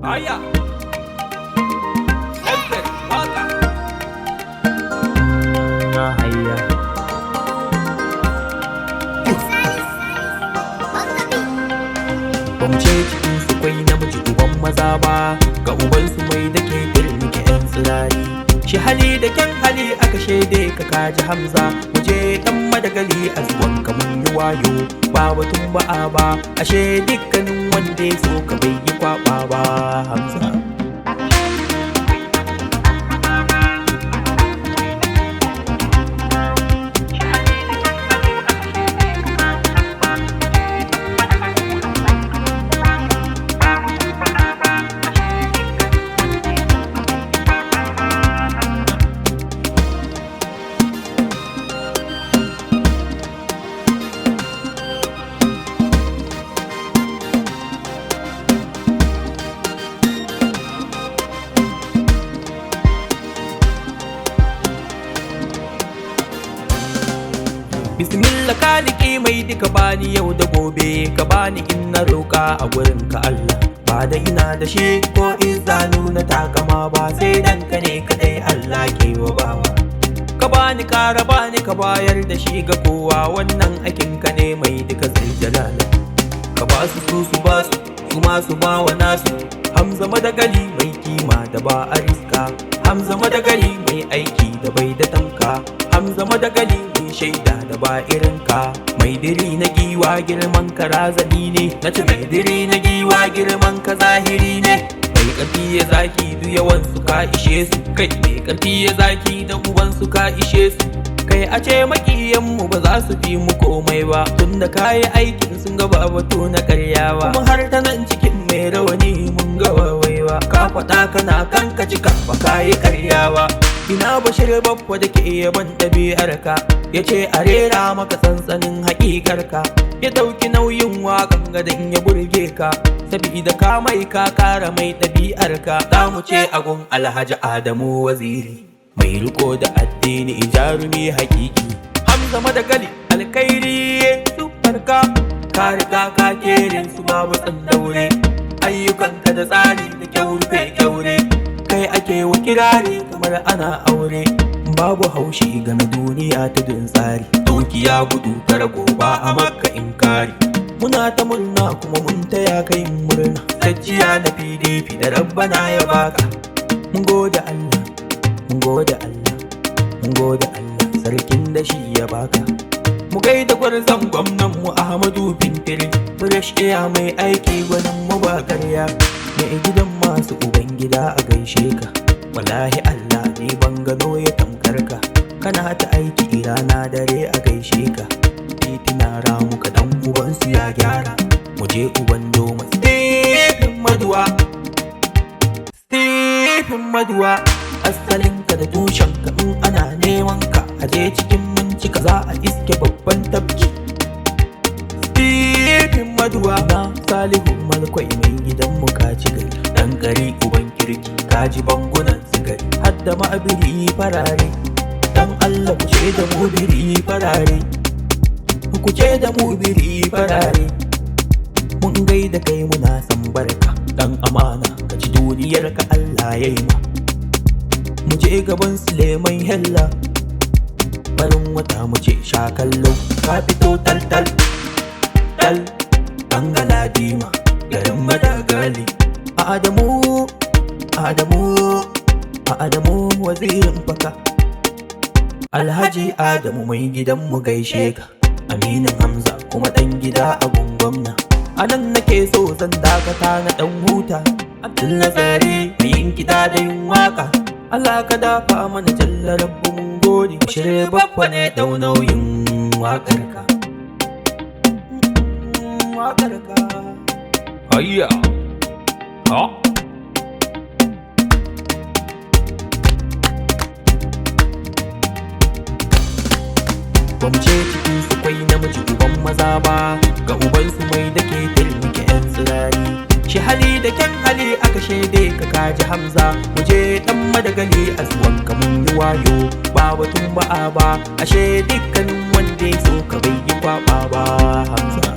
Aya, Esther, waka. Aya. Bamce cikin su kwai namiji uban maza ba, ga ubansu mai da ke girmike 'yan tsirari. Shi hali da kyan hali aka shaide ka kaji Hamza, muje dan madagali a zuwan ka mun yi wayo. Ba batun ba'a ba, ashe dukkanin wanda ya so ka bai yi kwaba ba Hamza. Bismillah kaliki mai duka bani yau da gobe, ka bani in na roƙa a gurin ka Allah. Ba da ina da shi ko izanu na takama ba, sai dan ka ne kadai Allah ke wa bawa. Ka bani kara bani ka bayar da shi ga kowa, wannan aikin ka ne mai duka zai jalala. Ka ba su ba su ma su ba wa nasu. Hamza madagali mai kima da ba a riska, Hamza madagali mai aiki da bai da tamka, Hamza madagali shaida da ba irinka. Mai diri na giwa girman ka razali ne, na ci mai diri na giwa girman ka zahiri ne. Mai ƙarfi ya zaki duk yawan su ka ishe su, kai mai ƙarfi ya zaki da uban su ka ishe su. Kai a ce makiyan mu ba za su fi mu komai ba, tunda kayi aikin sun gaba batu na karyawa. Kuma har ta nan cikin mai rawani mun ga waiwa, ka faɗa kana kan ka cika ba kayi karyawa. Ina Bashir babba da ke yaban ɗabi'arka, ya ce a rera maka sansanin haƙiƙarka. Ya ɗauki nauyin waƙan gadon ya burge ka, sabida ka mai ka kara mai ɗabi'arka. Za mu ce agun Alhaji Adamu Waziri, mai riko da addini jarumi haƙiƙi. Hamza madagali alkairi sufarka, ka riga ka kerin su babu tsandaure. Ayyukanka da tsari da kyaure kyaure, kai ake wa kirare kamar ana aure. Babu haushi game duniya ta dun tsari, dukiya gudu ta rago ba a maka inkari. Muna ta murna kuma mun taya kai murna, gajiya na PDP da rabbana ya baka. Mun gode Allah, mun gode Allah, mun gode Allah sarkin da shi ya baka. Mu gaida gwarzon gwamnan mu Ahmadu Bintiri, fresh air mai aiki gwanin mu ba karya. Mai gidan masu uban gida a gaishe ka, wallahi Allah ni ban gano ya tamkar ka. Kana ta aiki rana dare a gaishe ka, titina ramu ka dan uban su ya gyara. Mu je uban doma Stephen Maduwa, Stephen Maduwa. Asalin ka da tushen ka in ana neman ka, a je cikin mincika za a iske babban tabki. Stephen Maduwa na Salihu Malkwai mai gidan mu ka ci gari, dan gari uban kirki kaji bangunan sigari. Hadda ma'abiri farare, dan Allah ku ce da mu biri farare, ku ce da mu biri farare. Mun gaida kai muna san barka, dan amana ka ci duniyar ka Allah yayi ma. Mu je gaban Suleiman Hella, farin wata mu ce sha kallo. Ka fito tal tal tal, dan Galadima garin Madagali. Adamu Adamu Adamu wazirin faka, Alhaji Adamu mai gidan mu gaishe ka. Aminin Hamza kuma dan gida a gwamna. Anan nake so zan dakata na dan huta. Abdul Nazari mai yin kiɗa da yin waka, Allah ka dafa mana jalla rabbu mun gode. Shirye babba ne dau nauyin waƙarka, waƙarka. Hayya ha Bamce cikin su kwai namiji uban maza ba, ga ubansu mai da ke tilmike 'yan tsirari. Shi hali da kyan hali aka shaide ka kaji Hamza, mu je dan madagali a zuwan ka mun yi wayo. Ba batun ba'a ba, ashe dukkanin wanda ya so ka bai yi kwaba ba Hamza.